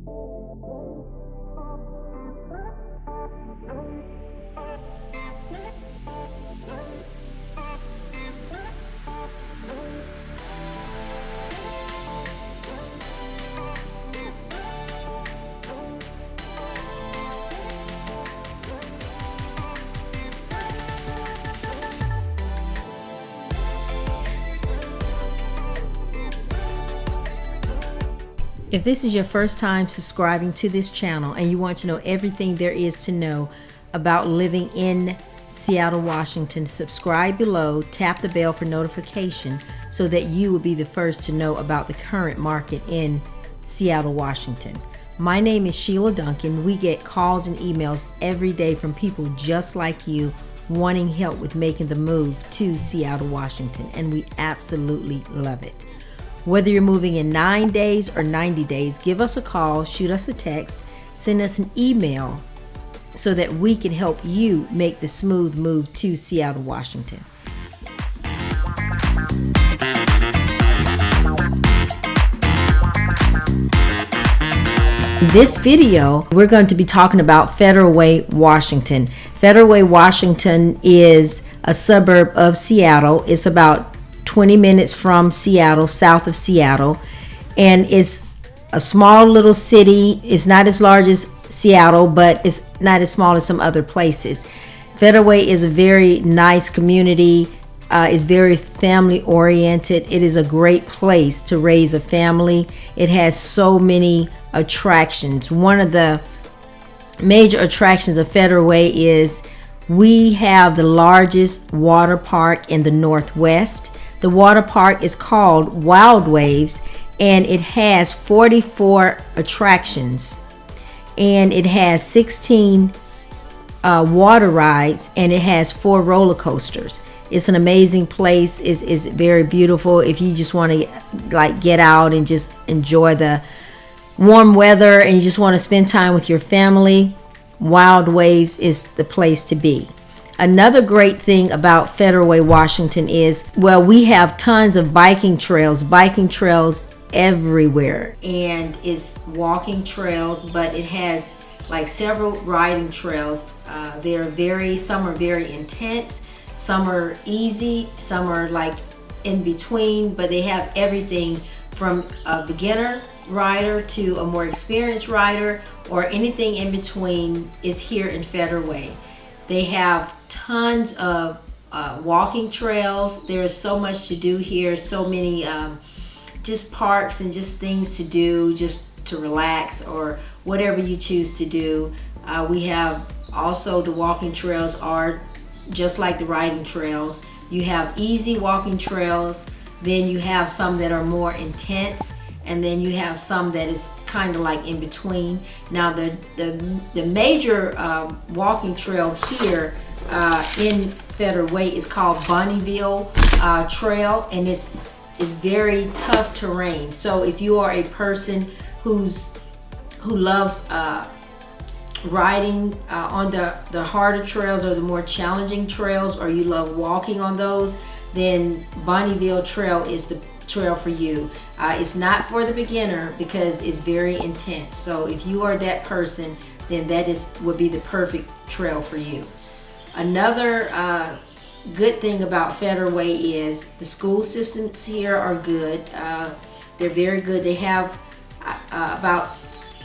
If this is your first time subscribing to this channel and you want to know everything there is to know about living in Seattle, Washington, subscribe below, tap the bell for notification so that you will be the first to know about the current market in Seattle, Washington. My name is Sheila Duncan. We get calls and emails every day from people just like you wanting help with making the move to Seattle, Washington, and we absolutely love it. Whether you're moving in 9 days or 90 days, give us a call, shoot us a text, send us an email so that we can help you make the smooth move to Seattle, Washington. In this video, we're going to be talking about Federal Way, Washington. Federal Way, Washington is a suburb of Seattle. It's about 20 minutes from Seattle, south of Seattle, and it's a small little city. It's not as large as Seattle, but it's not as small as some other places. Federal Way is a very nice community. It's very family oriented. It is a great place to raise a family. It has so many attractions. One of the major attractions of Federal Way is we have the largest water park in the Northwest. The water park is called Wild Waves, and it has 44 attractions, and it has 16 water rides, and it has 4 roller coasters. It's an amazing place. It's very beautiful. If you just want to get out and just enjoy the warm weather and you just want to spend time with your family, Wild Waves is the place to be. Another great thing about Federal Way, Washington is, well, we have tons of biking trails everywhere, and it's walking trails, but it has like several riding trails. Some are very intense, some are easy, some are like in between, but they have everything from a beginner rider to a more experienced rider, or anything in between is here in Federal Way. They have tons of walking trails. There is so much to do here, so many just parks and just things to do, just to relax or whatever you choose to do. We have also the walking trails are just like the riding trails. You have easy walking trails, then you have some that are more intense, and then you have some that is kind of like in between. Now the major walking trail here in Federal Way is called Bonneville Trail, and it's very tough terrain. So if you are a person who loves riding on the harder trails or the more challenging trails, or you love walking on those, then Bonneville Trail is the trail for you. It's not for the beginner because it's very intense. So if you are that person, then that would be the perfect trail for you. Another good thing about Federal Way is the school systems here are good. They're very good. They have about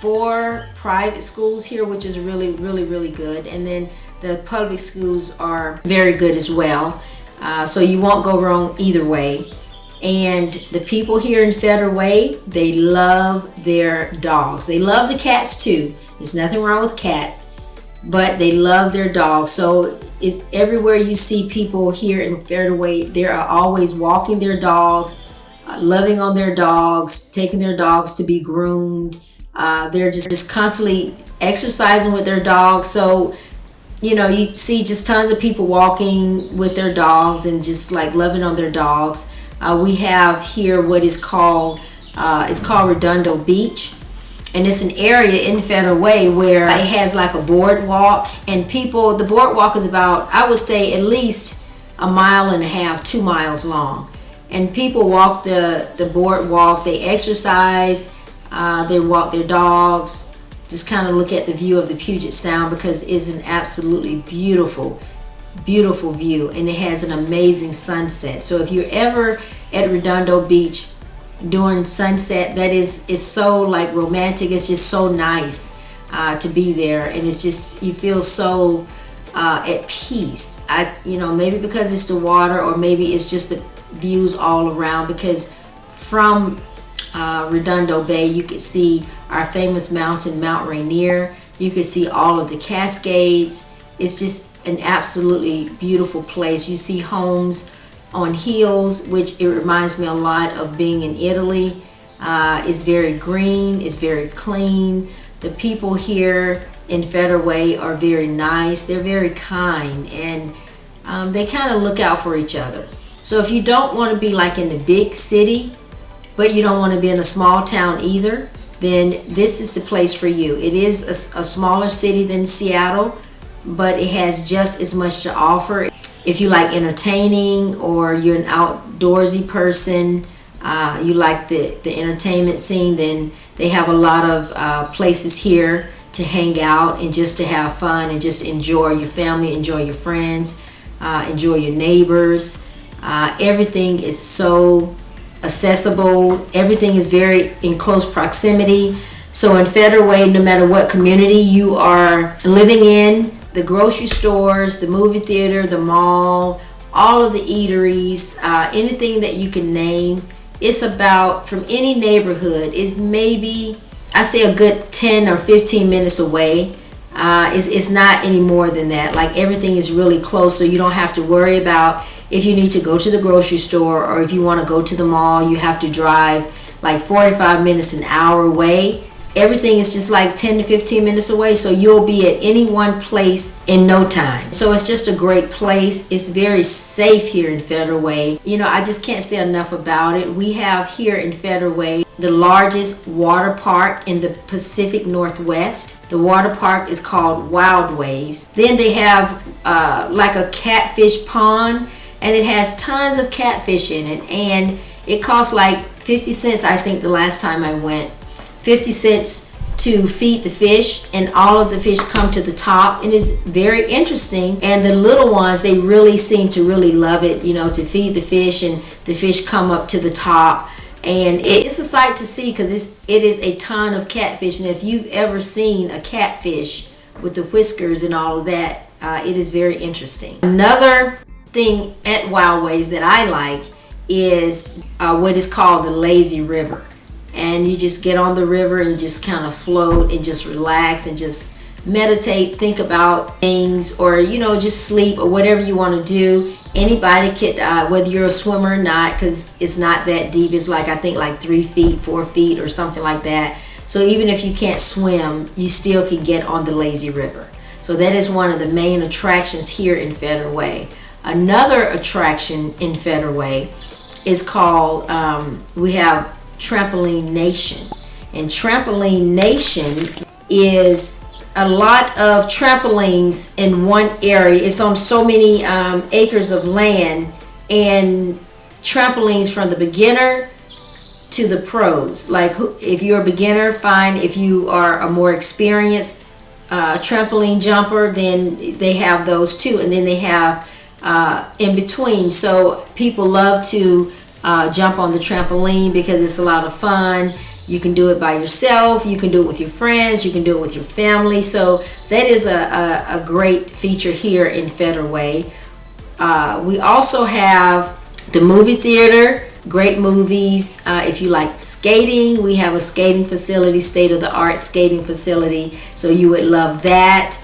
4 private schools here, which is really, really, really good. And then the public schools are very good as well. So you won't go wrong either way. And the people here in Federal Way, they love their dogs. They love the cats too. There's nothing wrong with cats, but they love their dogs. So it's everywhere you see people here in Federal Way, they are always walking their dogs, loving on their dogs, taking their dogs to be groomed. They're just constantly exercising with their dogs. So, you see just tons of people walking with their dogs and just like loving on their dogs. We have here what is called, it's called Redondo Beach. And it's an area in Federal Way where it has like a boardwalk, and the boardwalk is about, I would say, at least 1.5 miles, 2 miles long. And people walk the boardwalk, they exercise, They walk their dogs, just kind of look at the view of the Puget Sound, because it's an absolutely beautiful view, and it has an amazing sunset. So if you're ever at Redondo Beach during sunset, that is so like romantic. It's just so nice to be there, and it's just, you feel so at peace. Maybe because it's the water, or maybe it's just the views all around, because from Redondo Bay you could see our famous mountain, Mount Rainier. You could see all of the Cascades. It's just an absolutely beautiful place. You see homes on hills, which it reminds me a lot of being in Italy. It's very green, it's very clean. The people here in Federal Way are very nice. They're very kind, and they kind of look out for each other. So if you don't want to be like in the big city, but you don't want to be in a small town either, then this is the place for you. It is a smaller city than Seattle, but it has just as much to offer. If you like entertaining, or you're an outdoorsy person, you like the entertainment scene, then they have a lot of places here to hang out and just to have fun and just enjoy your family, enjoy your friends, enjoy your neighbors. Everything is so accessible. Everything is very in close proximity. So in Federal Way, no matter what community you are living in, the grocery stores, the movie theater, the mall, all of the eateries, anything that you can name, it's about, from any neighborhood, is maybe, I say, a good 10 or 15 minutes away. It's not any more than that. Like, everything is really close, so you don't have to worry about if you need to go to the grocery store, or if you want to go to the mall, you have to drive like 45 minutes, an hour away. Everything is just like 10 to 15 minutes away, so you'll be at any one place in no time. So it's just a great place. It's very safe here in Federal Way. I just can't say enough about it. We have here in Federal Way the largest water park in the Pacific Northwest. The water park is called Wild Waves. Then they have like a catfish pond, and it has tons of catfish in it, and it costs like 50 cents, I think, the last time I went. 50 cents to feed the fish, and all of the fish come to the top, and it's very interesting. And the little ones, they really seem to really love it, to feed the fish, and the fish come up to the top, and it's a sight to see, because it is a ton of catfish. And if you've ever seen a catfish with the whiskers and all of that, it is very interesting. Another thing at Wild Ways that I like is what is called the lazy river. And you just get on the river and just kind of float and just relax and just meditate, think about things, or just sleep, or whatever you want to do. Anybody could, whether you're a swimmer or not, because it's not that deep. It's like, I think, like 3 feet, 4 feet, or something like that. So even if you can't swim, you still can get on the lazy river. So that is one of the main attractions here in Federal Way. Another attraction in Federal Way is called, we have Trampoline Nation. And Trampoline Nation is a lot of trampolines in one area. It's on so many acres of land, and trampolines from the beginner to the pros. Like, if you're a beginner, fine. If you are a more experienced trampoline jumper, then they have those too. And then they have in between. So people love to jump on the trampoline because it's a lot of fun. You can do it by yourself, you can do it with your friends, you can do it with your family. So that is a great feature here in Federal Way. We also have the movie theater, great movies. If you like skating, we have a skating facility, state-of-the-art skating facility, so you would love that.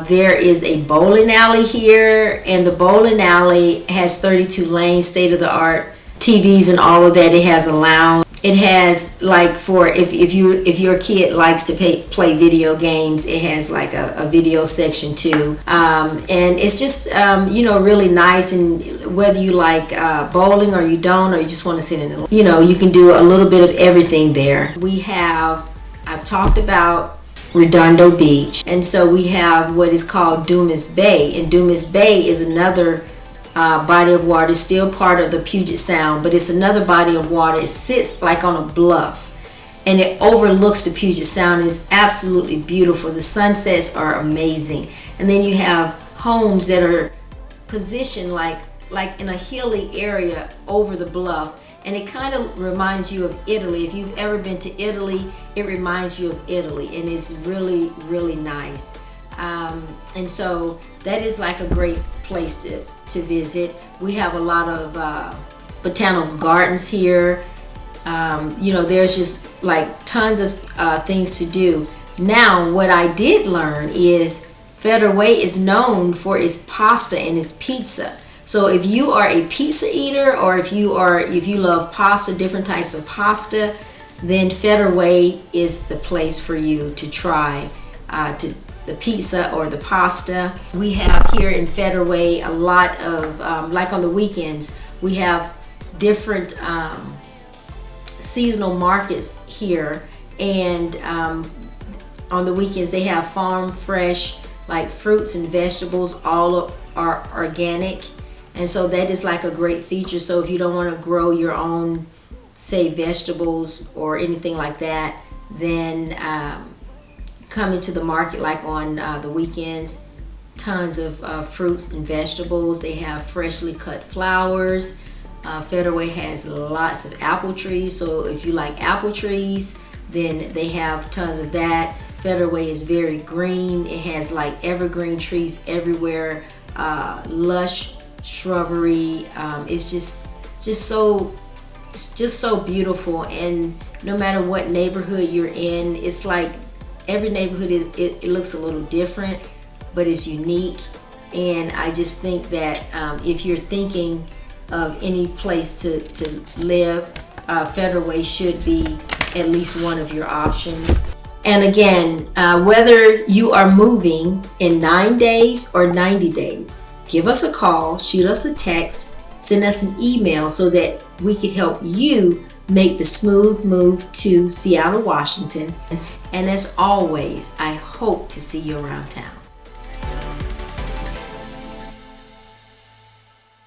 There is a bowling alley here, and the bowling alley has 32 lanes, state-of-the-art TVs and all of that. It has a lounge. It has, like, for if your kid likes to play video games, it has like a video section too. And it's just really nice. And whether you like bowling or you don't, or you just want to sit in, you can do a little bit of everything there. I've talked about Redondo Beach, and so we have what is called Dumas Bay, and Dumas Bay is another body of water. It's still part of the Puget Sound, but it's another body of water. It sits like on a bluff, and it overlooks the Puget Sound. It's absolutely beautiful. The sunsets are amazing. And then you have homes that are positioned like in a hilly area over the bluff. And it kind of reminds you of Italy. If you've ever been to Italy, it reminds you of Italy. And it's really, really nice. And so that is like a great place to visit. We have a lot of botanical gardens here. There's just like tons of things to do. Now, what I did learn is Federal Way is known for its pasta and its pizza. So if you are a pizza eater, or if you love pasta, different types of pasta, then Federal Way is the place for you to try the pizza or the pasta. We have here in Federal Way a lot of, like on the weekends, we have different seasonal markets here, and on the weekends they have farm fresh, like fruits and vegetables, all are organic. And so that is like a great feature. So if you don't want to grow your own, say, vegetables or anything like that, then come into the market like on the weekends. Tons of fruits and vegetables. They have freshly cut flowers. Federal Way has lots of apple trees. So if you like apple trees, then they have tons of that. Federal Way is very green. It has like evergreen trees everywhere. Lush shrubbery. It's just so beautiful. And no matter what neighborhood you're in, it's like every neighborhood it looks a little different, but it's unique. And I just think that if you're thinking of any place to live, Federal Way should be at least one of your options. And again, whether you are moving in 9 days or 90 days, give us a call, shoot us a text, send us an email so that we can help you make the smooth move to Seattle, Washington. And as always, I hope to see you around town.